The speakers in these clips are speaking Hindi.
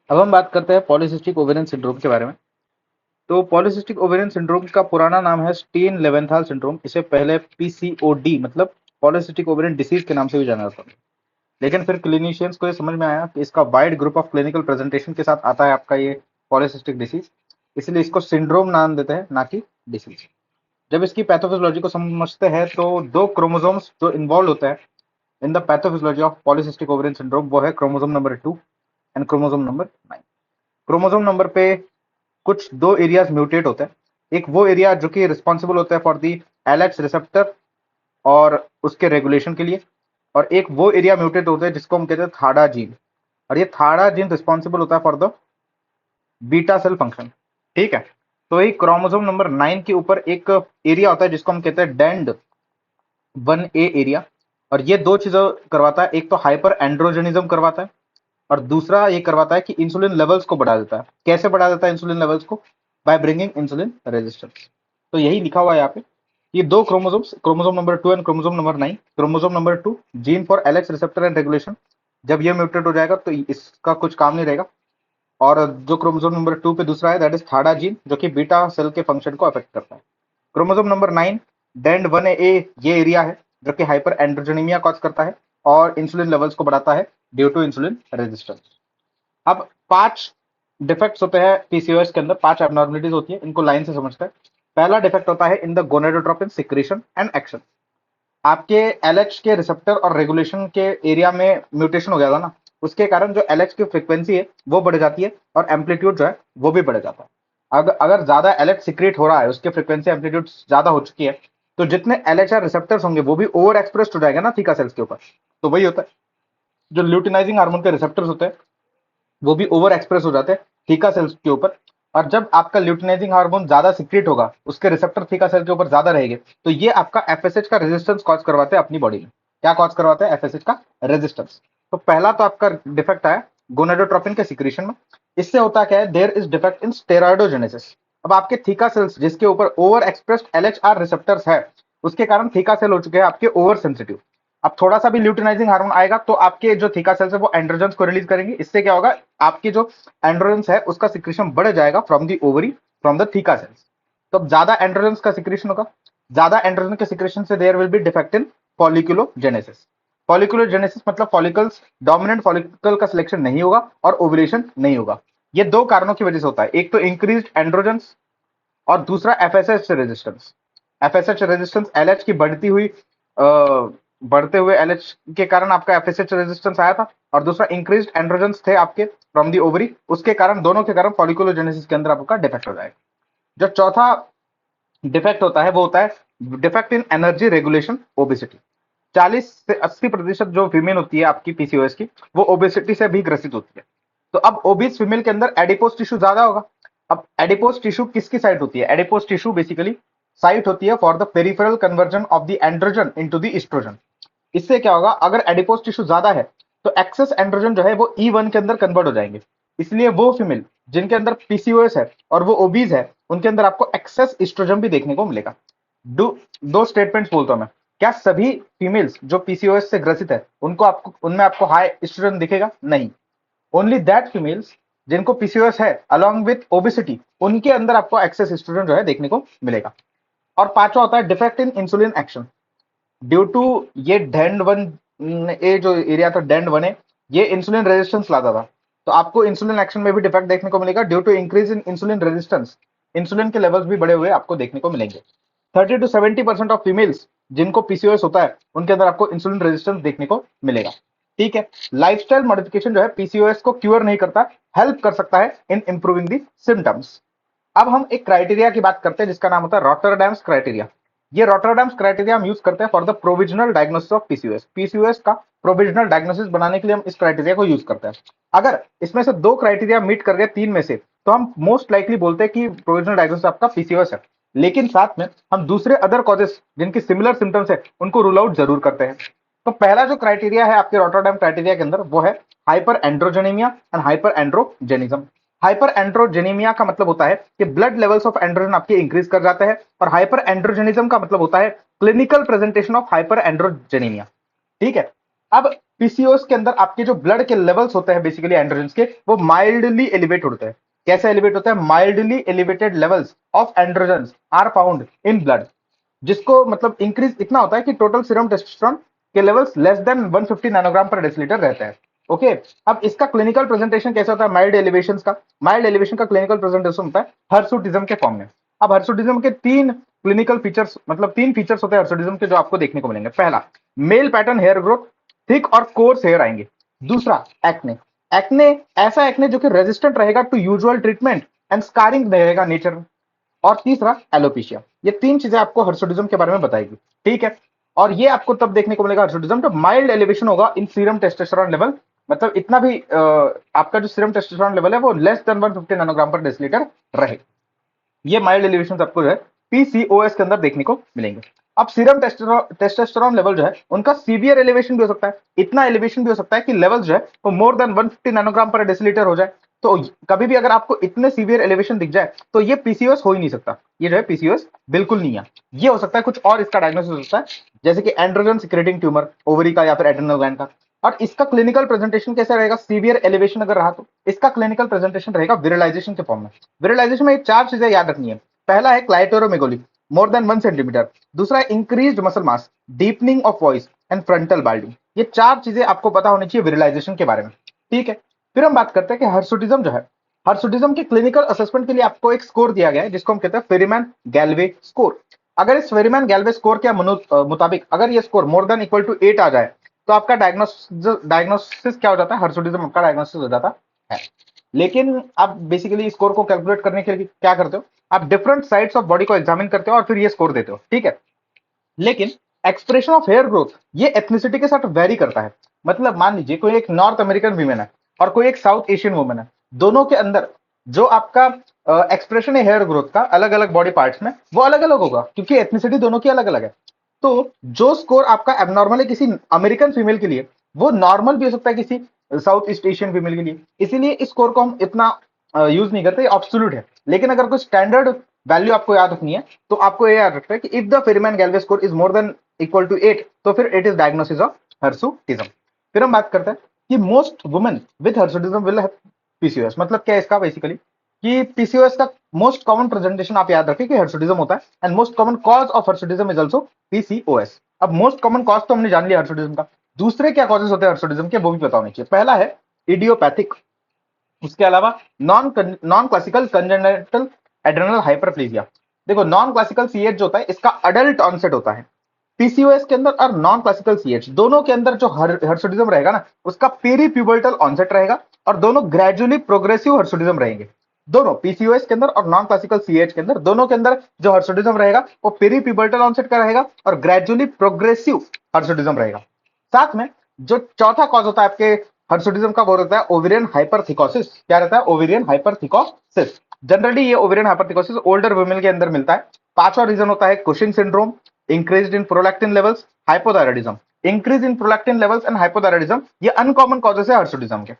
अब हम बात करते हैं पॉलीसिस्टिक ओवेरियन सिंड्रोम के बारे में। तो पॉलीसिस्टिक ओवेरियन सिंड्रोम का पुराना नाम है स्टीन लेवेंथाल सिंड्रोम। इसे पहले पीसीओडी मतलब पॉलीसिस्टिक ओवेरियन डिसीज के नाम से भी जाना जाता है। लेकिन फिर क्लिनिशियंस को ये समझ में आया कि इसका wide group of clinical presentation के साथ आता है आपका ये पॉलीसिस्टिक डिसीज, इसलिए इसको सिंड्रोम नाम देते हैं, ना कि डिसीज। जब इसकी पैथोफिजियोलॉजी को समझते हैं तो दो क्रोमोसोम्स जो इन्वॉल्व होते हैं in the pathophysiology of polycystic ovarian syndrome, वो है chromosome number 2 and chromosome number 9। Chromosome number पे कुछ दो एरियाज म्यूटेट होते हैं। एक वो एरिया जो कि रिस्पॉन्सिबल होता है फॉर दी एलएच रिसेप्टर और उसके रेगुलेशन के लिए, और एक वो एरिया म्यूटेट होता है जिसको हम कहते हैं थाड़ा जीन, और ये थाड़ा जीन रिस्पॉन्सिबल होता है for the beta cell function. ठीक है। तो ये क्रोमोसोम नंबर 9 के ऊपर एक एरिया होता है जिसको हम कहते हैं डेंड 1A एरिया, और ये दो चीजें करवाता है। एक तो हाइपर एंड्रोजेनिज्म करवाता है, और दूसरा ये करवाता है कि इंसुलिन लेवल्स को बढ़ा देता है। कैसे बढ़ा देता है इंसुलिन लेवल्स को? By bringing insulin resistance. तो यही लिखा हुआ है यहाँ पे। ये दो chromosomes, chromosome number 2 and chromosome number 9। Chromosome number 2 gene for LH receptor and regulation, जब ये म्यूटेट हो जाएगा तो इसका कुछ काम नहीं रहेगा। और जो क्रोमोसोम नंबर 2 पे दूसरा है दैट इज थाड़ा जीन, जो कि बीटा सेल के फंक्शन को अफेक्ट करता है। क्रोमोसोम नंबर 9 डेंड 1A ये एरिया है जो कि हाइपर एंड्रोजेनिमिया कॉज करता है और इंसुलिन लेवल्स को बढ़ाता है ड्यू टू इंसुलिन रेजिस्टेंस। अब 5 डिफेक्ट्स होते हैं पीसीओएस के अंदर, 5 एबनॉर्मलिटीज होती है, इनको लाइन से समझते हैं। पहला डिफेक्ट होता है in the gonadotropin secretion and action. आपके एलएच के रिसेप्टर और रेगुलेशन के एरिया में म्यूटेशन हो गया था ना, उसके कारण जो एलएच की फ्रीक्वेंसी है वो बढ़ जाती है और एम्पलीट्यूड जो है वो भी बढ़ जाता है। अगर ज्यादा एलएच सिक्रेट हो रहा है, उसके फ्रीक्वेंसी एम्पलीट्यूड ज्यादा हो चुकी है, तो जितने एलएचआर रिसेप्टर्स होंगे वो भी ओवर एक्सप्रेस्ड हो जाएगा ना थीका सेल्स के ऊपर। तो वही होता है, जो ल्यूटिनाइजिंग हार्मोन के रिसेप्टर्स होते हैं वो भी ओवर एक्सप्रेस हो जाते हैं थीका सेल्स के ऊपर। और जब आपका ल्यूटिनाइजिंग हार्मोन ज्यादा सिक्रेट होगा, उसके रिसेप्टर थीका सेल के ऊपर ज्यादा रहेंगे, तो ये आपका एफएसएच का रेजिस्टेंस कॉज करवाते हैं अपनी बॉडी में। क्या कॉज करवाते हैं? एफएसएच का रेजिस्टेंस। तो पहला तो आपका डिफेक्ट आया गोनेडोट्रोपिन के सिक्रीशन में। इससे होता क्या है, देयर इज डिफेक्ट इन स्टेरॉइडोजेनेसिस। अब आपके थीका सेल्स जिसके ऊपर ओवर एक्सप्रेस्ड एलएचआर रिसेप्टर्स है, उसके कारण थीका सेल हो चुके हैं आपके ओवर सेंसिटिव। अब थोड़ा सा भी ल्यूटिनाइजिंग हार्मोन आएगा तो आपके जो थीका सेल्स है वो एंड्रोजन्स को रिलीज करेंगे। इससे क्या होगा, आपकी जो एंड्रोजन्स है उसका सिक्रीशन बढ़ जाएगा from the ovary, from the theca sales. तो अब ज्यादा एंड्रोजन्स का सिक्रीशन होगा, ज्यादा एंड्रोजन के सिक्रीशन से there will be defect in folliculogenesis. Folliculogenesis मतलब फॉलिकल्स, डोमिनेंट फॉलिकल का सिलेक्शन नहीं होगा और ओवुलेशन नहीं होगा। ये दो कारणों की वजह से होता है, एक तो इंक्रीज्ड एंड्रोजन्स और दूसरा FSH resistance. FSH resistance LH की बढ़ते हुए एलएच के कारण आपका एफएसएच रेजिस्टेंस आया था, और दूसरा इंक्रीज्ड एंड्रोजन्स थे आपके फ्रॉम दी ओवरी, उसके कारण, दोनों के कारण फॉलिकुलोजेनेसिस के अंदर आपका डिफेक्ट हो जाएगा। जो चौथा डिफेक्ट होता है वो होता है डिफेक्ट इन एनर्जी रेगुलेशन ओबेसिटी। 40 से 80% जो फीमेल होती है आपकी पीसीओएस की, वो ओबेसिटी से भी ग्रसित होती है। तो अब ओबीस फीमेल के अंदर एडिपोज टिश्यू ज्यादा होगा। अब एडिपोज टिश्यू किसकी साइट होती है? एडिपोज टिश्यू बेसिकली साइट होती है for the peripheral conversion of the androgen into the oestrogen. इससे क्या होगा, अगर एडिपोज टिश्यू ज्यादा है तो एक्सेस एंड्रोजन जो है वो E1 के अंदर कन्वर्ट हो जाएंगे। इसलिए वो फीमेल जिनके अंदर पीसीओएस है और वो ओबीज है, उनके अंदर आपको एक्सेस एस्ट्रोजन भी देखने को मिलेगा। दो स्टेटमेंट्स बोलता हूं मैं। क्या सभी फीमेल्स जो पीसीओएस से ग्रसित है उनमें आपको हाई एस्ट्रोजन दिखेगा? नहीं। ओनली दैट फीमेल्स जिनको पीसीओएस है अलॉन्ग विथ ओबेसिटी, उनके अंदर आपको एक्सेस एस्ट्रोजन जो है देखने को मिलेगा। और पांचवा होता है defect in insulin action. Due to ये डेंड वन ए जो एरिया था, डेंड 1A, ये इंसुलिन रेजिस्टेंस लाता था। तो आपको इंसुलिन एक्शन में भी डिफेक्ट देखने को मिलेगा due to increase in insulin resistance. Insulin के लेवल्स भी बढ़े हुए आपको देखने को मिलेंगे। 30 to 70% ऑफ फीमेल्स जिनको पीसीओएस होता है उनके अंदर आपको इंसुलिन रेजिस्टेंस देखने को मिलेगा। ठीक है। लाइफस्टाइल मॉडिफिकेशन जो है पीसीओएस को क्योर नहीं करता, हेल्प कर सकता है इन इंप्रूविंग दी सिम्टम्स। अब हम एक क्राइटेरिया की बात करते हैं जिसका नाम होता है रॉटरडैम्स क्राइटेरिया। ये रॉटरडैम्स क्राइटेरिया हम यूज करते हैं for the provisional diagnosis of PCOS. PCOS का प्रोविजनल डायग्नोसिस बनाने के लिए हम इस क्राइटेरिया को यूज करते हैं। अगर इसमें से दो क्राइटेरिया मीट कर गए तीन में से, तो हम मोस्ट लाइकली बोलते हैं कि प्रोविजनल डायग्नोसिस आपका पीसीओएस है। लेकिन साथ में हम दूसरे अदर कॉजेस जिनकी सिमिलर सिम्टम्स है उनको रूल आउट जरूर करते हैं। तो पहला जो क्राइटेरिया है आपके रॉटरडैम क्राइटेरिया के अंदर वो है hyper androgenaemia and hyper androgenism. Hyper androgenaemia का मतलब होता है कि ब्लड लेवल्स ऑफ एंड्रोजन आपके इंक्रीज कर जाते हैं, और हाइपर एंड्रोजेनिज्म का मतलब होता है क्लिनिकल प्रेजेंटेशन ऑफ हाइपर एंड्रोजेनेमिया। ठीक है। अब पीसीओएस के अंदर आपके जो ब्लड के लेवल्स होते हैं बेसिकली एंड्रोजन्स के, वो माइल्डली एलिवेट होते हैं। कैसे एलिवेट होते हैं? Mildly elevated levels of androgens are found in blood, जिसको मतलब इंक्रीज इतना होता है कि टोटल सीरम टेस्टोस्टेरोन के levels less than 150 nanogram per decilitre रहते हैं। ओके, अब इसका क्लिनिकल प्रेजेंटेशन कैसा होता है? माइल्ड एलिवेशन का, माइल्ड एलिवेशन का क्लिनिकल प्रेजेंटेशन होता है हर्सुटिज्म के फॉर्म में। अब हर्सुटिज्म के तीन क्लिनिकल फीचर्स, मतलब तीन फीचर्स होते हैं हर्सुटिज्म के जो आपको देखने को मिलेंगे। पहला, male pattern hair growth, thick और कोर्स हेयर आएंगे। दूसरा, एक्ने, एक्ने ऐसा एक्ने जो कि रेजिस्टेंट रहेगा to usual treatment and scarring रहेगा नेचर। और तीसरा, एलोपेशिया। ये तीन चीजें आपको हर्सुटिज्म के बारे में बताएगी, ठीक है। और ये आपको तब देखने को मिलेगा हर्सुटिज्म जब माइल्ड एलिवेशन होगा इन सीरम टेस्टोस्टेरोन लेवल, मतलब इतना भी आपका जो सीरम टेस्टोस्टेरोन लेवल है वो लेस देन 150 नैनोग्राम पर डेसिलीटर रहे। ये माइल्ड एलिवेशन आपको जो है पीसीओएस के अंदर देखने को मिलेंगे। अब सीरम टेस्टोस्टेरोन लेवल जो है उनका सीवियर एलिवेशन भी हो सकता है, इतना एलिवेशन भी हो सकता है कि लेवल जो है वो मोर देन 150 नैनोग्राम पर डेसिलीटर हो जाए। तो कभी भी अगर आपको इतने सीवियर एलिवेशन दिख जाए तो ये पीसीओएस हो ही नहीं सकता, ये जो है पीसीओएस बिल्कुल नहीं है। ये हो सकता है कुछ और, इसका डायग्नोसिस हो सकता है जैसे कि एंड्रोजन सिक्रेटिंग ट्यूमर ओवरी का या फिर एड्रेनल ग्लैंड का। और इसका क्लिनिकल प्रेजेंटेशन कैसा रहेगा? सीवियर एलिवेशन अगर रहा तो इसका क्लिनिकल प्रेजेंटेशन रहेगा विरलाइजेशन के फॉर्म में। विरलाइजेशन में चार चीजें याद रखनी है। पहला है क्लाइटोरोमेगोली मोर देन 1 सेंटीमीटर। दूसरा है increased muscle mass, deepening of voice and frontal balding. ये चार चीजें आपको पता होनी चाहिए विरलाइजेशन के बारे में, ठीक है। फिर हम बात करते हैं कि हर्सुटिज्म जो है, हर्सुटिज्म के क्लिनिकल असेसमेंट के लिए आपको एक स्कोर दिया गया है जिसको हम कहते हैं फेरिमैन गैल्वे स्कोर। अगर इस फेरिमैन गैल्वे स्कोर के मुताबिक अगर ये score more than equal to 8 आ जाए तो आपका डायग्नोसिस क्या हो जाता है? हर्सुटिज्म आपका डायग्नोसिस हो जाता है। लेकिन आप बेसिकली स्कोर को कैलकुलेट करने के लिए क्या करते हो? आप डिफरेंट साइड्स ऑफ बॉडी को एग्जामिन करते हो और फिर ये स्कोर देते हो, ठीक है। लेकिन एक्सप्रेशन ऑफ हेयर ग्रोथ ये एथनिसिटी के साथ वेरी करता है। मतलब मान लीजिए कोई एक नॉर्थ अमेरिकन वीमेन है और कोई एक साउथ एशियन वुमेन है, दोनों के अंदर जो आपका एक्सप्रेशन है हेयर ग्रोथ का अलग अलग बॉडी पार्ट्स में वो अलग अलग होगा, क्योंकि एथनिसिटी दोनों की अलग अलग है। तो जो स्कोर आपका एबनॉर्मल है किसी अमेरिकन फीमेल के लिए, वो नॉर्मल भी हो सकता है किसी साउथ ईस्ट एशियन फीमेल के लिए। इसीलिए इस स्कोर को हम इतना यूज नहीं करते, ऑब्सोल्यूट है। लेकिन अगर कोई स्टैंडर्ड वैल्यू आपको याद रखनी है तो आपको ये याद रखना है कि if the Ferriman Gallwey score is more than equal to 8 तो फिर it is diagnosis of hirsutism. फिर हम बात करते हैं कि most women with hirsutism will have PCOS. मतलब क्या है इसका? बेसिकली कि पीसीओएस का मोस्ट कॉमन प्रेजेंटेशन आप याद रखें कि हर्सुटिज्म होता है and most common cause of hirsutism is also PCOS. अब मोस्ट कॉमन कॉज तो हमने जान लिया हर्सुटिज्म का, दूसरे क्या कॉजेस होते हैं हर्सुटिज्म के वो भी पता होने चाहिए। पहला है इडियोपैथिक, उसके अलावा non non classical congenital adrenal hyperplasia. देखो नॉन क्लासिकल सीएच जो होता है इसका अडल्ट ऑनसेट होता है पीसीओएस के अंदर, और नॉन क्लासिकल सीएच दोनों के अंदर जो हर्सुटिज्म रहेगा ना उसका पेरी प्यूबर्टल ऑनसेट रहेगा और दोनों ग्रेजुअली प्रोग्रेसिव हर्सुटिज्म रहेंगे। दोनों पीसीओएस के अंदर और नॉन क्लासिकल सीएच के अंदर दोनों के अंदर जो हर्सुटिज्म रहेगा वो पेरी प्यूबर्टल ऑनसेट का रहेगा और ग्रेजुअली प्रोग्रेसिव हर्सुटिज्म रहेगा। साथ में जो चौथा कॉज होता है आपके हर्सुटिज्म का वो रहता है ओवेरियन हाइपरथिकोसिस। क्या रहता है? ओवेरियन हाइपरथिकोसिस। जनरली ये ओवेरियन हाइपरथिकोसिस ओल्डर वुमेन के अंदर मिलता है। पांचवा रीजन होता है Cushing syndrome, increase in prolactin levels, hypothyroidism. Increase in prolactin levels and hypothyroidism ये अनकॉमन कॉजेस है हर्सुटिज्म के।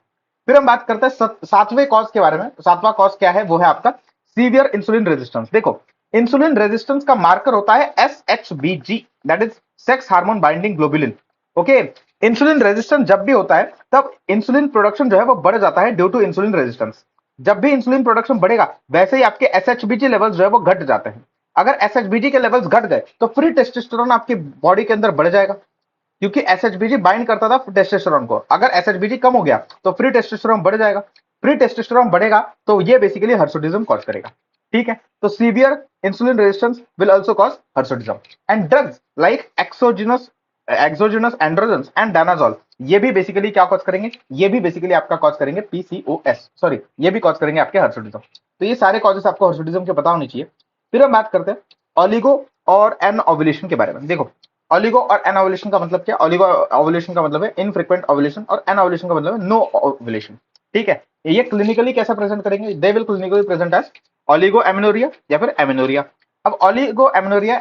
फिर हम बात करते हैं सातवें कॉज के बारे में। सातवां कॉज क्या है? वो है आपका सीवियर इंसुलिन रेजिस्टेंस। देखो इंसुलिन रेजिस्टेंस का मार्कर होता है SHBG, that is sex hormone binding globulin. Okay, insulin resistance जब भी होता है तब इंसुलिन प्रोडक्शन जो है वो बढ़ जाता है ड्यू टू इंसुलिन रेजिस्टेंस। जब भी इंसुलिन प्रोडक्शन बढ़ेगा वैसे ही आपके एसएचबीजी लेवल्स जो है वो घट जाते हैं। अगर एसएचबीजी के लेवल्स घट गए तो फ्री टेस्टोस्टेरोन आपकी बॉडी के अंदर बढ़ जाएगा, क्योंकि एसएचबीजी बाइंड करता था टेस्टोस्टेरोन को। अगर एसएचबीजी कम हो गया तो फ्री टेस्टोस्टेरोन बढ़ जाएगा, फ्री टेस्टोस्टेरोन बढ़ेगा तो ये बेसिकली हर्सुटिज्म कॉज करेगा, ठीक है। तो severe insulin resistance will also cause hirsutism. And drugs like exogenous androgens and danazol ये भी बेसिकली क्या कॉज करेंगे? ये भी बेसिकली आपका कॉज करेंगे पीसीओएस, सॉरी ये भी कॉज करेंगे आपके हर्सुटिज्म। तो ये सारे कॉजेस आपको हर्सुटिज्म के पता होनी चाहिए। फिर हम बात करते हैं ऑलिगो और एन ओव्यूलेशन के बारे में। देखो ऑलिगो और एन ओव्यूलेशन का मतलब क्या? ऑलिगो ओव्यूलेशन का मतलब है इनफ्रीक्वेंट ओव्यूलेशन और एन ओव्यूलेशन का मतलब है नो ओव्यूलेशन, ठीक है। ये क्लिनिकली कैसा प्रेजेंट करेंगे? They will clinically present as oligo amenorrhoea या फिर एमिनोरिया। अब ऑलिगो एमिनोरिया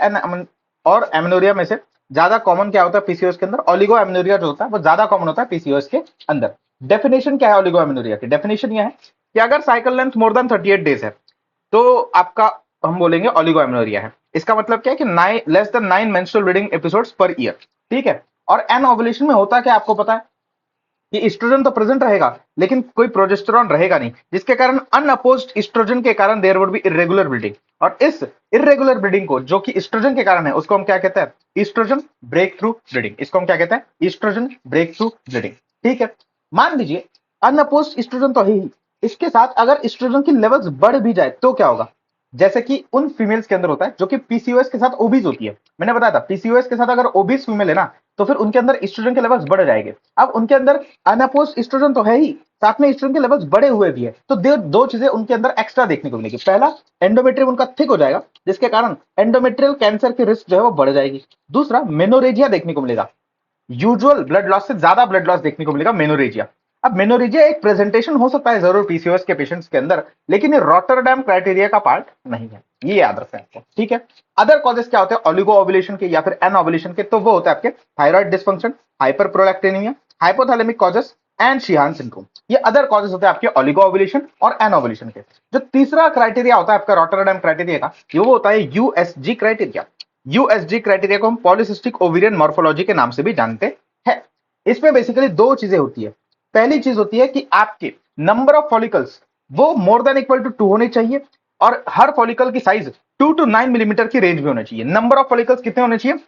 और एमिनोरिया में से ज्यादा कॉमन क्या होता है पीसीओएस के अंदर? ऑलिगो एमिनोरिया जो होता है वो ज्यादा कॉमन होता है पीसीओएस के अंदर। डेफिनेशन क्या है ऑलिगो एमिनोरिया की? डेफिनेशन यह है कि अगर cycle length more than 38 days है तो आपका हम बोलेंगे ऑलिगो एमिनोरिया है। इसका मतलब क्या है कि less than 9 menstrual bleeding episodes per year, ठीक है। और एनओवुलेशन में होता क्या आपको पता है कि एस्ट्रोजन तो प्रेजेंट रहेगा लेकिन कोई प्रोजेस्टेरॉन रहेगा नहीं, जिसके कारण अनअपोज्ड एस्ट्रोजन के कारण there would be irregular bleeding. और इस इरेगुलर ब्लीडिंग को जो कि एस्ट्रोजन के कारण है उसको हम क्या कहते हैं? Oestrogen breakthrough bleeding. इसको हम क्या कहते हैं? Oestrogen breakthrough bleeding. ठीक है, मान लीजिए अनअपोज्ड एस्ट्रोजन तो है ही, इसके साथ अगर एस्ट्रोजन की लेवल्स बढ़ भी जाए तो क्या होगा? जैसे कि उन फीमेल्स के अंदर होता है जो कि पीसीओएस के साथ ओबीज होती है। मैंने बताया था पीसीओएस के साथ अगर ओबीज फीमेल है ना तो फिर उनके अंदर एस्ट्रोजन के लेवल्स बढ़ जाएंगे। अब उनके अंदर अनअपोज्ड एस्ट्रोजन तो है ही, साथ में एस्ट्रोजन के लेवल्स बढ़े हुए भी है, तो दो चीजें उनके अंदर एक्स्ट्रा देखने को मिलेगी। पहला, एंडोमेट्रियम उनका थिक हो जाएगा जिसके कारण एंडोमेट्रियल कैंसर की रिस्क जो है वो बढ़ जाएगी। दूसरा, मेनोरेजिया देखने को मिलेगा, यूजुअल ब्लड लॉस से ज्यादा ब्लड लॉस देखने को मिलेगा मेनोरेजिया। अब मेनोरेजिया एक प्रेजेंटेशन हो सकता है जरूर पीसीओएस के पेशेंट्स के अंदर, लेकिन ये रॉटरडैम क्राइटेरिया का पार्ट नहीं है, ये याद रखें आपको। ठीक है, अदर कॉजेस क्या होते हैं ओलिगो ओवुलेशन के या फिर एनओवुलेशन के? तो वो होता है आपके thyroid dysfunction, hyperprolactinemia, hypothalamic causes and Sheehan syndrome. ये अदर कॉजेस होते हैं आपके ओलिगो ओवुलेशन और एनओवुलेशन के। जो तीसरा क्राइटेरिया होता है आपका रॉटरडैम क्राइटेरिया का, वो होता है यूएसजी क्राइटेरिया। यूएसजी क्राइटेरिया को हम पॉलिसिस्टिक ओवेरियन मॉर्फोलॉजी के नाम से भी जानते हैं। इसमें बेसिकली दो चीजें होती है। पहली चीज होती है कि आपके नंबर ऑफ फॉलिकल्स वो मोर देन इक्वल टू 2 होने चाहिए और हर फॉलिकल की साइज 2 to 9 मिलीमीटर की रेंज में होना चाहिए। नंबर ऑफ फॉलिकल्स कितने होने चाहिए?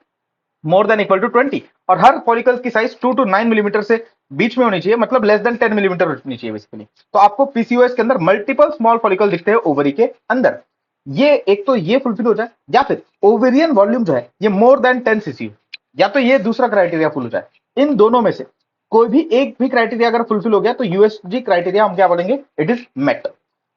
मोर देन इक्वल टू 20, और हर फॉलिकल्स की साइज 2 to 9 मिलीमीटर से बीच में होनी चाहिए, मतलब लेस देन 10 मिलीमीटर होनी चाहिए बेसिकली। तो आपको पीसीओएस के अंदर मल्टीपल स्मॉल फॉलिकल दिखते हैं ओवरी के अंदर। ये एक तो ये फुलफिल हो जाए, या फिर ओवेरियन वॉल्यूम जो है ये मोर देन 10 सीसी, या तो ये दूसरा क्राइटेरिया फुल हो जाए। इन दोनों में से कोई भी एक भी क्राइटेरिया अगर फुलफिल हो गया तो यूएसजी क्राइटेरिया हम क्या बोलेंगे? It is met.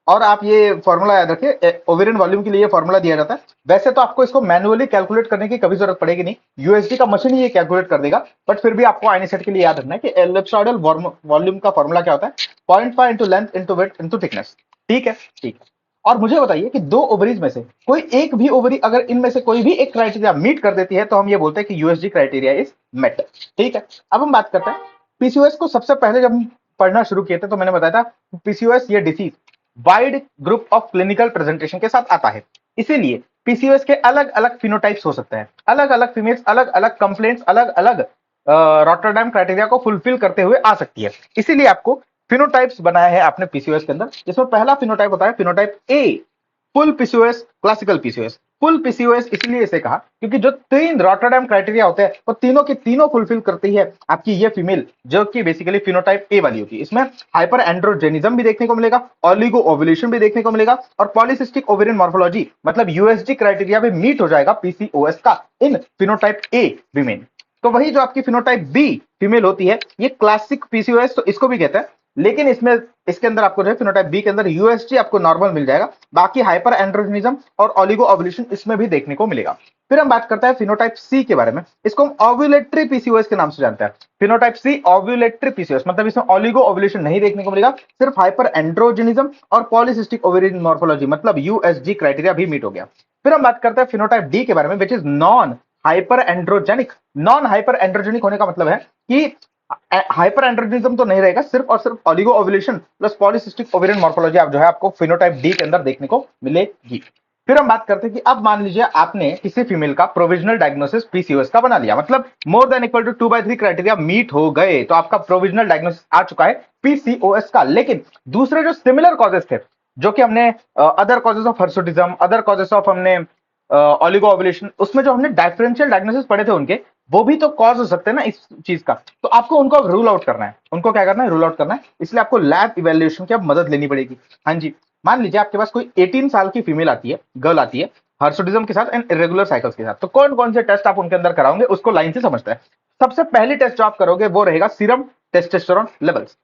और आप ये फॉर्मूला याद रखिए, ओवेरियन वॉल्यूम के लिए फॉर्मूला दिया जाता है। वैसे तो आपको इसको मैनुअली कैलकुलेट करने की कभी जरूरत पड़ेगी नहीं, यूएसजी का मशीन ही ये कैलकुलेट कर देगा। बट फिर भी आपको आईनीसेट के लिए याद रखना है कि एलिप्सॉइडल वॉल्यूम का फॉर्मूला क्या होता है? 0.5 into length into weight into thickness. ठीक है, ठीक है। और मुझे बताइए कि दो ओवरीज में से कोई एक भी ओवरी अगर इनमें से कोई भी एक क्राइटेरिया मीट कर देती है तो हम ये बोलते हैं कि यूएसजी क्राइटेरिया इज मेट। ठीक है, अब हम बात करते हैं पीसीओएस को। सबसे पहले जब हम पढ़ना शुरू किए थे तो मैंने बताया था पीसीओएस ये disease wide group of clinical presentation के साथ आता है, इसीलिए पीसीओएस के अलग अलग फिनोटाइप्स हो सकते हैं। अलग अलग फीमेल्स अलग अलग कंप्लेंट्स अलग अलग रॉटरडैम क्राइटेरिया को फुलफिल करते हुए आ सकती है, इसीलिए आपको फिनोटाइप्स बनाया है आपने पीसीओएस के अंदर, जिसमें पहला फिनोटाइप होता है phenotype A, full PCOS, classical PCOS. Full PCOS इसलिए इसे कहा क्योंकि जो तीन रॉटरडैम क्राइटेरिया होते हैं वो तीनों के तीनों फुलफिल करती है आपकी ये फीमेल, जो कि बेसिकली फिनोटाइप ए वाली होती है। इसमें हाइपर एंड्रोजेनिज्म भी देखने को मिलेगा, ऑलिगो ओवुलेशन भी देखने को मिलेगा, और पॉलिसिस्टिक ओवेरियन मॉर्फोलॉजी मतलब यूएसजी क्राइटेरिया भी मीट हो जाएगा पीसीओएस का इन फिनोटाइप ए विमेन। तो वही जो आपकी फिनोटाइप बी फीमेल होती है ये क्लासिक पीसीओएस तो इसको भी कहते हैं, लेकिन इसमें इसके अंदर आपको जो है फिनोटाइप बी के अंदर यूएसजी आपको नॉर्मल मिल जाएगा, बाकी हाइपर एंड्रोजनिज्म और ऑलिगो ओवुलेशन इसमें भी देखने को मिलेगा। फिर हम बात करते हैं फिनोटाइप सी के बारे में, इसको हम ओव्यूलेटरी पीसीओएस के नाम से जानते हैं। फिनोटाइप सी ओव्यूलेटरी पीसीओएस मतलब इसमें ऑलिगो ओवुलेशन नहीं देखने को मिलेगा, सिर्फ हाइपर एंड्रोजनिज्म और पॉलिसिस्टिक ओवेरियन मॉर्फोलॉजी मतलब यूएसजी क्राइटेरिया भी मीट हो गया। फिर हम बात करते हैं फिनोटाइप डी के बारे में, which is non hyper androgenic. Non hyper androgenic होने का मतलब है कि हाइपर एंड्रोजनिज्म तो नहीं रहेगा, सिर्फ और सिर्फ oligo ovulation plus polycystic ovarian morphology आप जो है आपको फिनोटाइप डी के अंदर देखने को मिलेगी। फिर हम बात करते हैं कि अब मान लीजिए आपने किसी फीमेल का प्रोविजनल डायग्नोसिस पीसीओएस का बना लिया, मतलब more than equal to 2/3 criteria meet हो गए, तो आपका प्रोविजनल डायग्नोसिस आ चुका है पीसीओएस का। लेकिन दूसरे जो सिमिलर कॉजेस थे, जो कि हमने other causes of hirsutism, other causes of हमने ऑलिगो ओवुलेशन, उसमें जो हमने डिफरेंशियल डायग्नोसिस पढ़े थे उनके, वो भी तो कॉज हो सकते हैं ना इस चीज का, तो आपको उनको रूल आउट करना है। उनको क्या करना है? रूल आउट करना है। इसलिए आपको लैब इवैल्यूएशन की अब मदद लेनी पड़ेगी। हाँ जी, मान लीजिए आपके पास कोई 18 साल की फीमेल आती है, गर्ल आती है हर्सुटिज्म के साथ एंड इरेगुलर साइकिल्स के साथ, तो कौन कौन से टेस्ट आप उनके अंदर कराओगे उसको लाइन से समझते हैं। सबसे पहली टेस्ट जो आप करोगे वो रहेगा सीरम टेस्टोस्टेरोन लेवल्स।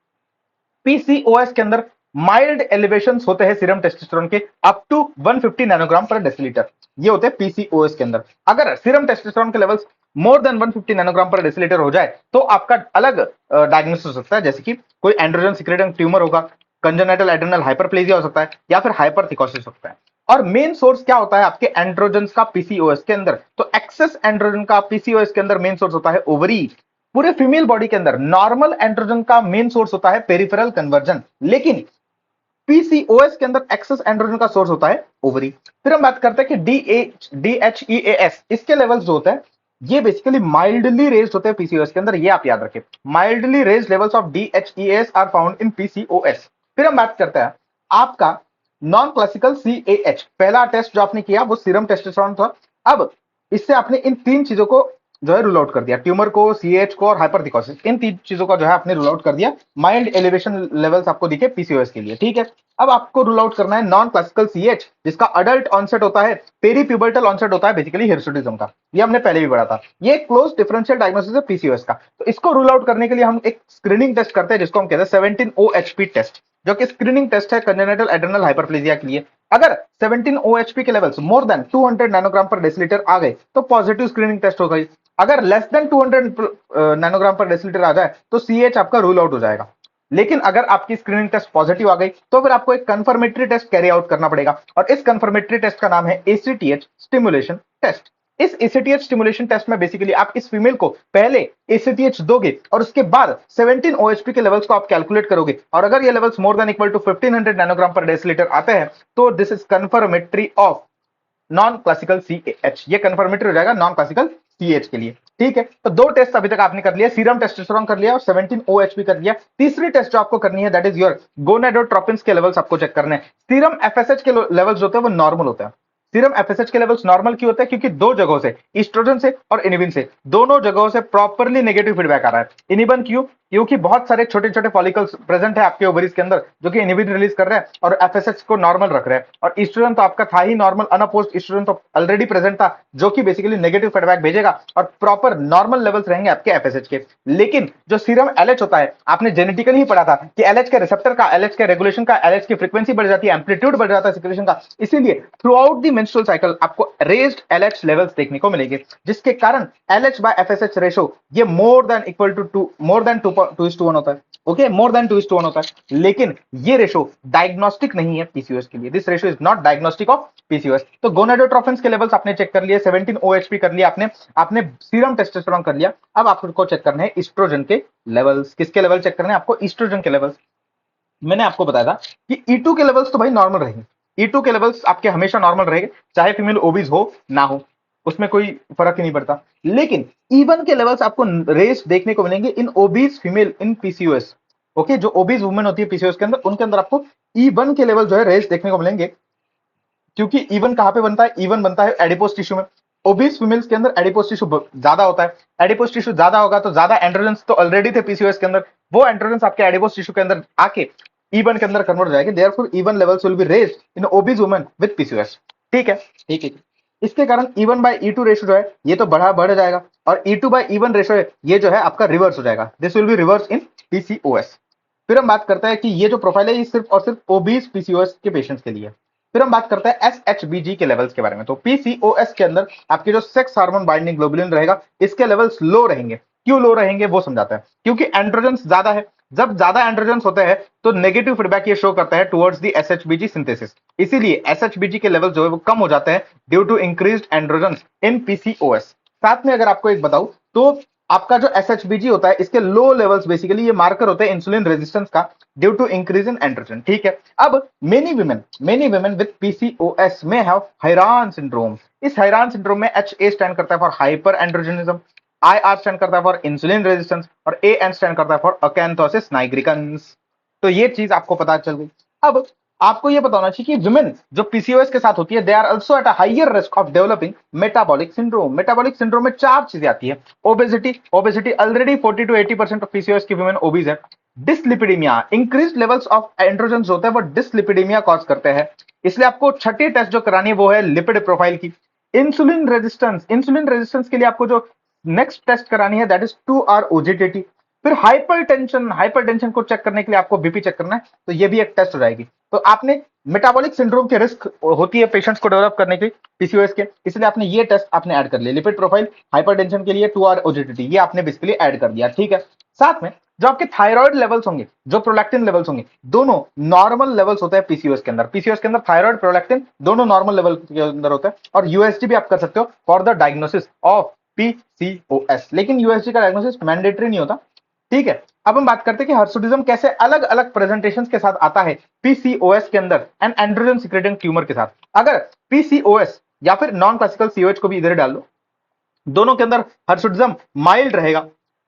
पीसीओएस के अंदर माइल्ड एलिवेशन होते हैं सीरम टेस्टोस्टेरोन के अप टू 150 नैनोग्राम पर डेसिलीटर, ये होते हैं पीसीओएस के अंदर। अगर सीरम टेस्टोस्टेरोन के levels more then 150 nanogram per डेसिलीटर हो जाए तो आपका अलग डायग्नोसिस हो सकता है, जैसे कि कोई एंड्रोजन सिक्रेटिंग ट्यूमर होगा, कंजेनिटल एड्रेनल हाइपरप्लेजिया हो सकता है, या फिर हाइपरथिकोसिस हो सकता है। और मेन सोर्स क्या होता है आपके एंड्रोजन का पीसीओएस के अंदर? तो एक्सेस एंड्रोजन का पीसीओएस के अंदर मेन सोर्स होता है ओवरी। पूरे फीमेल बॉडी के अंदर नॉर्मल एंड्रोजन का मेन सोर्स होता है पेरिफेरल कन्वर्जन, लेकिन पीसीओएस के अंदर एक्सेस एंड्रोजन का सोर्स होता है ओवरी। फिर हम बात करते हैं कि डीएचईएएस, इसके लेवल्स जो होते हैं ये बेसिकली माइल्डली रेज्ड होते हैं पीसीओएस के अंदर, ये आप याद रखें। Mildly raised levels of DHEAS are found in PCOS. फिर हम बात करते हैं आपका नॉन क्लासिकल सीएएच। पहला टेस्ट जो आपने किया वो सीरम टेस्टोस्टेरोन था। अब इससे आपने इन तीन चीजों को जो है रूल आउट कर दिया, ट्यूमर को, सीएच को और हाइपरथिकोसिस, इन तीन चीजों का जो है आपने रूल आउट कर दिया। माइल्ड एलिवेशन लेवल्स आपको दिखे पीसीओएस के लिए, ठीक है। अब आपको रूल आउट करना है नॉन क्लासिकल सीएच, जिसका अडल्ट ऑनसेट होता है, पेरी प्यूबर्टल ऑनसेट होता है बेसिकली हिर्सुटिज्म का। ये हमने पहले भी पढ़ा था। ये क्लोज डिफरेंशियल डायग्नोसिस है पीसीओएस का। तो इसको रूल आउट करने के लिए हम एक स्क्रीनिंग टेस्ट करते हैं जिसको हम कहते हैं 17 OHP टेस्ट, जो कि स्क्रीनिंग टेस्ट है कंजेनिटल एड्रेनल हाइपरप्लेजिया के लिए। अगर 17 OHP के levels more then 200 nanogram per डेसिलीटर आ गए तो पॉजिटिव स्क्रीनिंग टेस्ट हो गई। अगर लेस देन 200 नैनोग्राम पर डेसिलीटर आ जाए तो सीएच आपका रूल आउट हो जाएगा। लेकिन अगर आपकी स्क्रीनिंग टेस्ट पॉजिटिव आ गई तो फिर आपको एक कंफर्मेटरी टेस्ट कैरी आउट करना पड़ेगा, और इस कंफर्मेटरी टेस्ट का नाम है एसीटीएच स्टिमुलेशन टेस्ट। इस एसीटीएच स्टिमुलेशन टेस्ट में बेसिकली आप इस फीमेल को पहले एसीटीएच दोगे और उसके बाद 17 ओएचपी के लेवल्स को आप कैलकुलेट करोगे, और अगर ये levels more than equal to 1500 nanogram per decilitre आते हैं तो this is confirmatory of non classical CH. ये कंफर्मेटरी हो जाएगा नॉन क्लासिकल सीएच के लिए, ठीक है। तो दो टेस्ट अभी तक आपने कर लिया, सीरम टेस्टोस्टेरोन कर लिया और 17 ओएचपी कर लिया। तीसरी टेस्ट जो आपको करनी है दैट इज योर गोनाडोट्रोपिन्स के लेवल्स आपको चेक करने हैं। सीरम एफएसएच के लेवल्स होते हैं वो नॉर्मल होते हैं। सीरम एफएसएच के लेवल्स नॉर्मल क्यों होते हैं? क्योंकि दो जगहों से, ईस्ट्रोजन से और इनिबिन से, दोनों जगहों से प्रॉपर्ली नेगेटिव फीडबैक आ रहा है। इनिबिन क्यों? क्योंकि बहुत सारे छोटे छोटे फॉलिकल्स प्रेजेंट है आपके ओवरीज के अंदर जो कि इनिबिन रिलीज कर रहे हैं और एफएसएच को नॉर्मल रख रहे हैं, और ईस्ट्रोजन तो आपका था ही नॉर्मल, अनअपोज्ड ईस्ट्रोजन तो ऑलरेडी प्रेजेंट था जो कि बेसिकली नेगेटिव फीडबैक भेजेगा और प्रॉपर नॉर्मल लेवल्स रहेंगे आपके एफएसएच के। लेकिन जो सीरम एलएच होता है, आपने जेनेटिकली ही पढ़ा था कि एलएच के रिसेप्टर का, एलएच के रेगुलेशन का, एलएच की फ्रीक्वेंसी बढ़ जाती है, एम्पलीट्यूड बढ़ जाता है सिक्रेशन का। इसीलिए through out the menstrual cycle आपको रेज्ड एलएच लेवल्स देखने को मिलेंगे, जिसके कारण एलएच बाय एफएसएच रेशो ये more than equal to 2, more than 2:1 होता है। ओके, मोर देन 2:1 होता है। लेकिन ये रेशो डायग्नोस्टिक नहीं है पीसीओएस के लिए। This ratio is not diagnostic of PCOS. तो गोनाडोट्रोफिन्स के लेवल्स आपने चेक कर लिए, 17 ओएचपी कर लिया आपने, आपने सीरम टेस्टोस्टेरोन कर लिया। अब आपको चेक करना है ईस्ट्रोजन के लेवल्स। किसके लेवल चेक करने हैं आपको? ईस्ट्रोजन के लेवल्स। मैंने आपको बताया था कि E2 के लेवल्स तो भाई नॉर्मल रहेंगे। E2 के लेवल्स आपके हमेशा नॉर्मल रहेंगे, चाहे फीमेल ओबीज हो ना हो, उसमें कोई फर्क ही नहीं पड़ता। लेकिन E1 के लेवल्स आपको रेस देखने को मिलेंगे in obese female in PCOS. Okay, जो ओबीज वुमेन होती है पीसीओएस के अंदर, उनके अंदर आपको E1 के लेवल जो है रेस देखने को मिलेंगे। क्योंकि E1 कहां पे बनता है? E1 बनता है एडिपोस टिश्यू में। ओबीस फीमेल्स के अंदर एडिपोस टिश्यू ज्यादा होता है। एडिपोस टिश्यू ज्यादा होगा तो ज्यादा एंड्रोजेंस तो ऑलरेडी थे पीसीओएस के अंदर, वो एंड्रोजेंस आपके एडिपोस टिश्यू के अंदर आके E1 के अंदर कन्वर्ट हो जाएंगे। Therefore E1 levels will be raised in obese women with PCOS. ठीक है, ठीक है। इसके कारण E1 बाय E2 रेशियो जो है ये तो बढ़ जाएगा, और E2 बाय E1 रेशियो है ये जो है आपका रिवर्स हो जाएगा। This will be reverse in PCOS. फिर हम बात करते हैं कि ये जो प्रोफाइल है ये सिर्फ और सिर्फ ओबीस पीसीओएस के पेशेंट्स के लिए। फिर हम बात करते हैं एसएचबीजी के लेवल्स के बारे में। तो पीसीओएस के अंदर आपके जो सेक्स हार्मोन बाइंडिंग ग्लोबुलिन रहेगा इसके लेवल्स लो रहेंगे। क्यों लो रहेंगे वो समझाता है। क्योंकि एंड्रोजेंस ज्यादा है, जब ज्यादा एंड्रोजेंस होते हैं तो नेगेटिव फीडबैक ये शो करता है टुवर्ड्स द एसएचबीजी सिंथेसिस। इसीलिए एसएचबीजी के लेवल जो है वो कम हो जाते हैं due to increased androgens in PCOS. साथ में अगर आपको एक बताऊं तो आपका जो एसएचबीजी होता है इसके लो लेवल्स बेसिकली ये मार्कर होते हैं इंसुलिन रेजिस्टेंस का due to increase in androgen. ठीक है। अब many women with PCOS may have HAIRAN syndrome. इस हैरान सिंड्रोम में HA स्टैंड करता है for hyperandrogenism, IR stand करता है फॉर इंसुलिन रेजिस्टेंस, और AN स्टैंड करता है फॉर अकैंथोसिस नाइग्रिकन्स। तो ये चीज आपको पता चल गई। अब आपको ये पता होना चाहिए कि विमेन जो पीसीओएस के साथ होती है they are also at a higher risk of developing metabolic syndrome. Metabolic syndrome में चार चीजें आती है। Obesity already 40 to 80% of PCOS की विमेन ओबीज है। Dyslipidaemia, increased levels of androgens होते हैं वो डिसलिपिडीमिया कॉज करते हैं। इसलिए आपको छठी टेस्ट जो करानी है वो है लिपिड प्रोफाइल की। इंसुलिन रेजिस्टेंस के लिए आपको जो नेक्स्ट टेस्ट करानी है दैट इज 2R OGTT। फिर हाइपरटेंशन को चेक करने के लिए आपको बीपी चेक करना है, तो ये भी एक टेस्ट हो जाएगी। तो आपने मेटाबॉलिक सिंड्रोम के रिस्क होती है पेशेंट्स को डेवलप करने की पीसीओएस के, इसलिए आपने ये टेस्ट आपने ऐड कर लिया। लिपिड प्रोफाइल, हाइपरटेंशन के लिए 2R OGTT ये आपने बेसिकली ऐड कर दिया। ठीक है। साथ में जो आपके थायराइड लेवल्स होंगे, जो प्रोलैक्टिन लेवल्स होंगे, दोनों नॉर्मल लेवल्स होते हैं पीसीओएस के अंदर। पीसीओएस के अंदर थायराइड, प्रोलैक्टिन दोनों नॉर्मल लेवल के अंदर होता है, और यूएसजी भी आप कर सकते हो for the diagnosis of PCOS. लेकिन यूएसजी का डायग्नोसिस मैंडेटरी नहीं होता। ठीक है। अब हम बात करते हैं कि हर्सुटिज्म कैसे अलग अलग प्रेजेंटेशंस के साथ आता है पीसीओएस के अंदर एंड एंड्रोजन सिक्रेटिंग ट्यूमर के साथ। अगर पीसीओएस या फिर नॉन क्लासिकल सीओएच को भी इधर डाल लो, दोनों के अंदर हर्सुटिज्म माइल्ड रहेगा,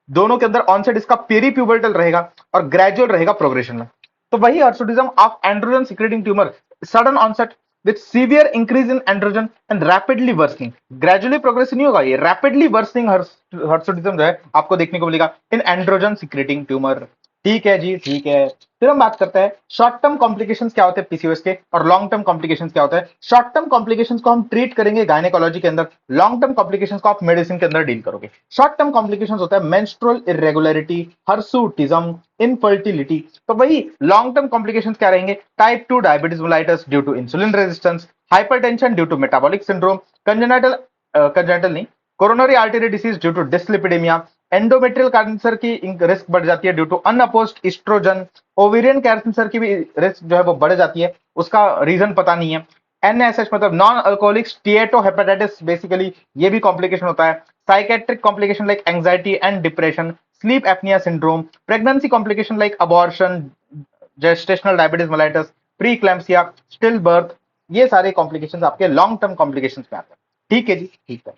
दोनों के अंदर ऑनसेट इसका पेरी प्यूबर्टल रहेगा और ग्रेजुअल रहेगा प्रोग्रेशन में। तो वही hirsutism of androgen secreting tumour, sudden onset with severe increase in androgen and rapidly worsening, gradually progress नहीं होगा, ये रैपिडली वर्सनिंग हर्सुटिज्म जो है आपको देखने को मिलेगा इन एंड्रोजन सिक्रेटिंग ट्यूमर। ठीक है जी, ठीक है। फिर हम बात करते हैं शॉर्ट टर्म कॉम्प्लिकेशंस क्या होते हैं पीसीओएस के और लॉन्ग टर्म कॉम्प्लिकेशंस क्या होते हैं। शॉर्ट टर्म कॉम्प्लिकेशंस को हम ट्रीट करेंगे गायनेकोलॉजी के अंदर, लॉन्ग टर्म कॉम्प्लिकेशंस को आप मेडिसिन के अंदर डील करोगे। शॉर्ट टर्म कॉम्प्लिकेशंस होता है मेंस्ट्रुअल इरेगुलरिटी, हर्सुटिज्म, इनफर्टिलिटी। तो वही लॉन्ग टर्म कॉम्प्लिकेशंस क्या रहेंगे, type 2 diabetes mellitus due to insulin resistance, hypertension due to metabolic syndrome, congenital नहीं, coronary artery disease due to dyslipidemia, endometrial cancer की रिस्क बढ़ जाती है due to unopposed estrogen, ovarian cancer की भी रिस्क जो है वो बढ़ जाती है, उसका रीजन पता नहीं है। एनएसएच मतलब नॉन अल्कोहलिक स्टीएटोहेपेटाइटिस, बेसिकली ये भी कॉम्प्लिकेशन होता है। Psychiatric complication like anxiety and depression, sleep apnoea syndrome, pregnancy complication like abortion, gestational diabetes mellitus, pre eclampsia, stillbirth, ये सारे कॉम्प्लिकेशंस आपके लॉन्ग टर्म कॉम्प्लिकेशंस में आते हैं। ठीक है जी, ठीक है।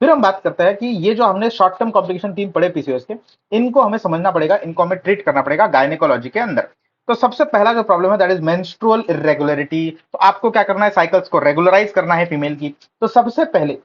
फिर हम बात करते हैं कि ये जो हमने शॉर्ट टर्म कॉम्प्लिकेशन 3 पढ़े पीसीओएस के, इनको हमें समझना पड़ेगा, इनको हमें ट्रीट करना पड़ेगा गायनेकोलॉजी के अंदर। तो सबसे पहला जो प्रॉब्लम है दैट इज मेंस्ट्रुअल इरेगुलरिटी। तो आपको क्या करना है, साइकिल्स को रेगुलराइज करना है फीमेल की। तो सबसे पहले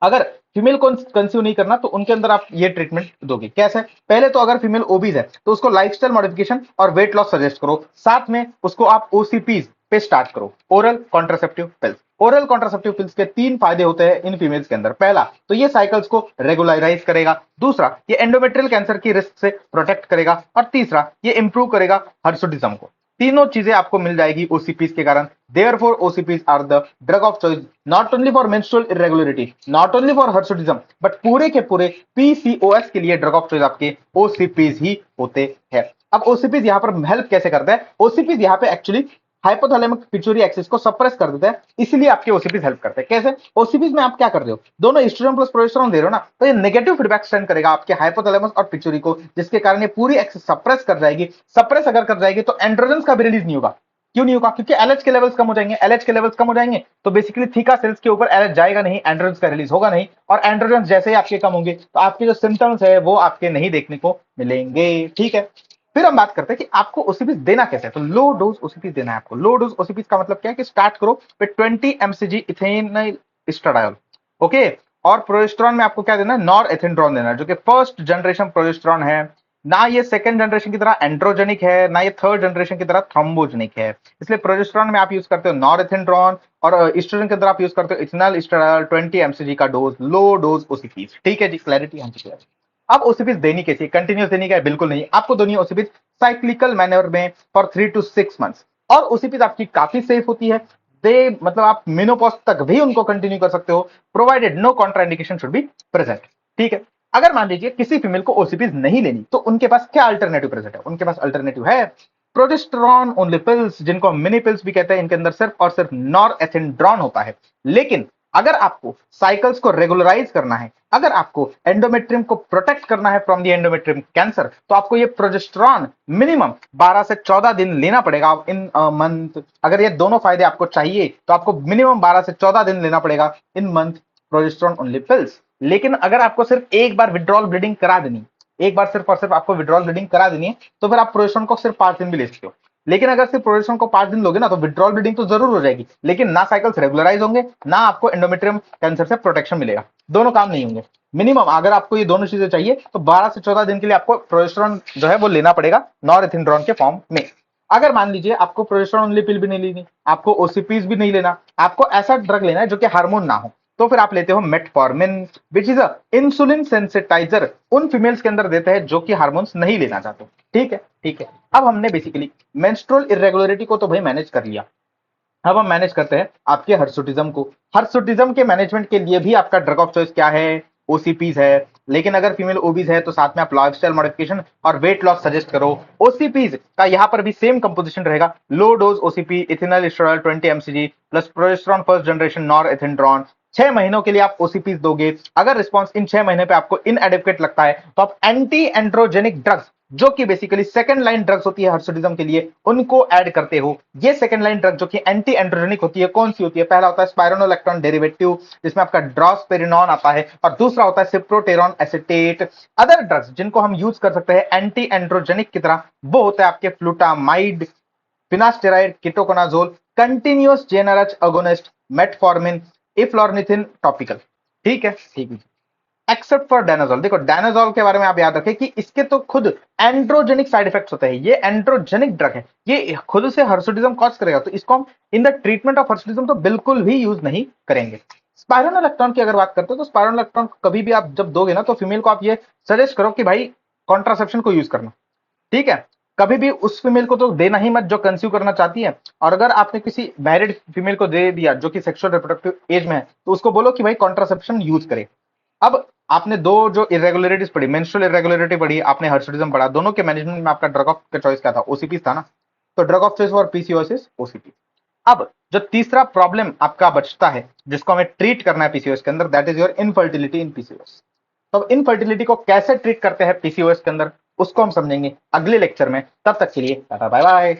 अगर फीमेल को कंसीव नहीं करना तो उनके अंदर आप ये ट्रीटमेंट दोगे। कैसे, पहले तो अगर फीमेल ओबीज है तो उसको लाइफस्टाइल मॉडिफिकेशन और वेट लॉस सजेस्ट करो, साथ में उसको आप ओसीपीज पे स्टार्ट करो, oral contraceptive pills. Oral contraceptive pills के 3 फायदे होते हैं इन फीमेल्स के अंदर। पहला तो ये साइकिल्स को रेगुलराइज करेगा, दूसरा ये एंडोमेट्रियल कैंसर की रिस्क से प्रोटेक्ट करेगा, और तीसरा ये इंप्रूव करेगा हर्सुटिज्म को। तीनों चीजें आपको मिल जाएगी ओसीपीज के कारण। Therefore, OCPs are the drug of choice not only for menstrual irregularity, not only for hirsutism, but पूरे के पूरे PCOS के लिए ड्रग ऑफ चॉइस आपके OCPs ही होते हैं। अब OCPs यहाँ पर हेल्प कैसे करता है, OCPs यहाँ पे एक्चुअली हाइपोथैलेमिक पिट्यूटरी एक्सिस को सप्रेस कर देता है, इसलिए आपके ओसीपीज हेल्प करते हैं। कैसे, ओसीपीज में आप क्या कर रहे हो, दोनों एस्ट्रोजन प्लस प्रोजेस्टेरोन दे रहे हो ना, तो ये नेगेटिव फीडबैक सेंड करेगा आपके हाइपोथैलेमस और पिट्यूटरी को, जिसके कारण ये पूरी एक्सिस सप्रेस कर जाएगी। सप्रेस अगर कर जाएगी तो एंड्रोजन का भी रिलीज नहीं होगा। क्यों नहीं होगा, क्योंकि एलएच के लेवल्स कम हो जाएंगे। एलएच के लेवल्स कम हो जाएंगे तो बेसिकली थीका सेल्स के ऊपर एलएच जाएगा नहीं, एंड्रोजन का रिलीज होगा नहीं, और एंड्रोजन जैसे ही आपके कम होंगे तो आपके जो सिम्टम्स है वो आपके नहीं देखने को मिलेंगे। ठीक है, फिर हम बात करते हैं कि आपको ओसीपीज देना कैसे है। तो लो डोज ओसीपीज देना है आपको। लो डोज ओसीपीज का मतलब क्या है कि स्टार्ट करो with 20 mcg ethanol estradiol, okay. और प्रोजेस्टेरॉन में आपको क्या देना है, नॉर एथेंड्रॉन देना है, जो कि फर्स्ट जनरेशन प्रोजेस्टेरॉन है। ना ये सेकंड जनरेशन की तरह एंड्रोजेनिक है, ना ये थर्ड जनरेशन की तरह थ्रोम्बोजेनिक है, इसलिए प्रोजेस्टेरॉन में आप यूज करते हो नॉरएथेंड्रॉन, और एस्ट्रोजन के अंदर आप यूज करते हो इथेनॉल एस्ट्राडायोल 20 mcg का डोज, लो डोज ओसीपीज। ठीक है जी, क्लैरिटी हम क्लियर। अब ओसीपीज देनी कैसी, कंटिन्यूस देनी क्या है, बिल्कुल नहीं, आपको देनी है ओसीपीज साइक्लिकल मैनर में फॉर 3 to 6 मंथ्स। और ओसीपीज आपकी काफी सेफ होती है, दे मतलब आप मेनोपॉज तक भी उनको कंटिन्यू कर सकते हो, provided no contraindication should be present. ठीक है, अगर मान लीजिए किसी फीमेल को ओसीपीज नहीं लेनी तो उनके पास क्या अल्टरनेटिव प्रेजेंट है, उनके पास अल्टरनेटिव है प्रोजेस्टेरॉन ओनली पिल्स, जिनको हम मिनी पिल्स भी कहते हैं। इनके अंदर सिर्फ और सिर्फ नॉरएथेंड्रॉन होता है। लेकिन अगर आपको साइकिल्स को रेगुलराइज करना है, अगर आपको एंडोमेट्रियम को प्रोटेक्ट करना है फ्रॉम द एंडोमेट्रियम कैंसर, तो आपको ये प्रोजेस्टेरॉन मिनिमम 12 से 14 दिन लेना पड़ेगा इन मंथ। अगर ये दोनों फायदे आपको चाहिए तो आपको मिनिमम 12 से 14 दिन लेना पड़ेगा इन मंथ प्रोजेस्टेरॉन ओनली पिल्स। लेकिन अगर आपको सिर्फ एक बार विड्रॉल ब्लीडिंग करा देनी, एक बार सिर्फ और सिर्फ आपको विड्रॉल ब्लीडिंग करा देनी है, तो फिर आप प्रोजेस्टेरॉन को सिर्फ 5 दिन भी ले सकते हो। लेकिन अगर सिर्फ प्रोजेस्टेरॉन को 5 दिन लोगे ना तो विड्रॉल ब्लीडिंग तो जरूर हो जाएगी, लेकिन ना साइकिल्स रेगुलराइज होंगे, ना आपको एंडोमेट्रियम कैंसर से प्रोटेक्शन मिलेगा, दोनों काम नहीं होंगे। मिनिमम अगर आपको ये दोनों चीजें चाहिए तो 12 से 14 दिन के लिए आपको प्रोजेस्टेरॉन जो है वो लेना पड़ेगा नॉरएथेंड्रॉन के फॉर्म में। अगर मान लीजिए आपको प्रोजेस्टेरॉन ओनली पिल भी नहीं लेनी, आपको ओसीपीज भी नहीं लेना, आपको ऐसा ड्रग लेना है जो कि हार्मोन ना हो, तो फिर आप लेते हो metformin, which is a insulin sensitizer. उन फीमेल्स के अंदर देते हैं जो कि हार्मोन्स नहीं लेना चाहते। ठीक है, ठीक है। अब हमने बेसिकली मेंस्ट्रुअल इरेगुलरिटी को तो भाई मैनेज कर लिया, अब हम मैनेज करते हैं आपके हर्सुटिज्म को। हर्सुटिज्म के मैनेजमेंट के लिए भी आपका ड्रग ऑफ चॉइस क्या है, ओसीपीज है। लेकिन अगर फीमेल ओबीज है तो साथ में आप लाइफस्टाइल मॉडिफिकेशन और वेट लॉस सजेस्ट करो। ओसीपीज का यहाँ पर भी सेम कंपोजिशन रहेगा, low dose OCP ethanol estradiol 20 mcg plus progesterone first generation norethindrone. 6 महीनों के लिए आप ओसीपीज दोगे। अगर रिस्पॉन्स इन 6 महीने पे आपको इनएडिक्वेट लगता है तो आप एंटी एंड्रोजेनिक ड्रग्स जो कि बेसिकली सेकंड लाइन ड्रग्स होती है हर्सुटिज्म के लिए, उनको ऐड करते हो। ये सेकंड लाइन ड्रग जो कि एंटी एंड्रोजेनिक होती है, कौन सी होती है? पहला होता है स्पाइरोनोलेक्टोन डेरिवेटिव, जिसमें आपका ड्रॉसपेरिनॉन आता है, और दूसरा होता है सिप्रोटेरॉन एसिटेट। अदर ड्रग्स जिनको हम यूज कर सकते हैं एंटी एंड्रोजेनिक की तरह, वो होता है आपके flutamide, finasteride, ketoconazole, continuous GnRH agonist, metformin, eflornithine topical. ठीक है, ठीक है। Except for danazol. देखो डायनाजोल के बारे में आप याद रखें कि इसके तो खुद एंड्रोजेनिक साइड इफेक्ट्स होते हैं, ये एंड्रोजेनिक ड्रग है, ये खुद से हर्सुटिज्म कॉज करेगा, तो इसको हम इन द ट्रीटमेंट ऑफ हर्सुटिज्म तो बिल्कुल भी यूज नहीं करेंगे। स्पाइरोनोलेक्टोन की अगर बात करते हो तो स्पाइरोनोलेक्टोन कभी भी आप जब दोगे ना तो फीमेल को आप ये सजेस्ट करो कि भाई कॉन्ट्रासेप्शन को यूज करना। ठीक है, कभी भी उस फीमेल को तो देना ही मत जो कंसीव करना चाहती है, और अगर आपने किसी मैरिड फीमेल को दे दिया जो कि सेक्सुअल रिप्रोडक्टिव एज में है, तो उसको बोलो कि भाई कॉन्ट्रासेप्शन यूज करे। अब आपने दो जो इरेगुलरिटीज पढ़ी, मेंस्ट्रुअल इरेगुलरिटी पढ़ी, आपने हर्सुटिज्म पढ़ा, दोनों के मैनेजमेंट में आपका ड्रग ऑफ का चॉइस क्या था? ओसीपी था ना। तो drug of choice for PCOS is OCP. अब जो तीसरा प्रॉब्लम आपका बचता है जिसको हमें ट्रीट करना है पीसीओएस के अंदर, that is your infertility in PCOS. तो अब इनफर्टिलिटी को कैसे ट्रीट करते हैं पीसीओएस के अंदर, उसको हम समझेंगे अगले लेक्चर में। तब तक के लिए बाय बाय।